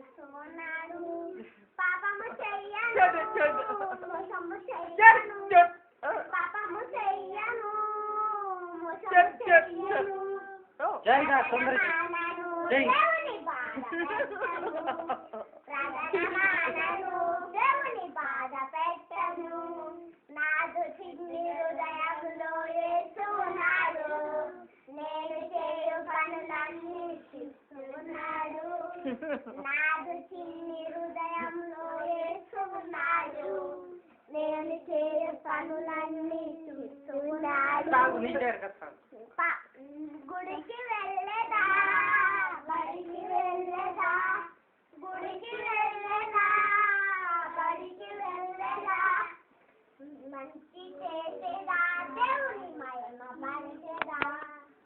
చూస్తున్నాడు పాపము చెయ్యను మోసము చెయ్యను పాపము చెయ్యను మోసము చెయ్యను దేవుని బాధ దేవుని బాధ పెట్టను నాదు చిన్ని హృదయంలో యేసున్నాడు నేను చేయు పనులన్నీ చూస్తున్నాడు నాదు చిన్ని హృదయంలో యేసున్నాడు నేను చేయు పనులన్నీ చూస్తున్నాడు గుడికి వెళ్ళేదా బడికి వెళ్ళేదా గుడికి వెళ్ళేదా బడికి వెళ్ళేదా మంచి చేసేదా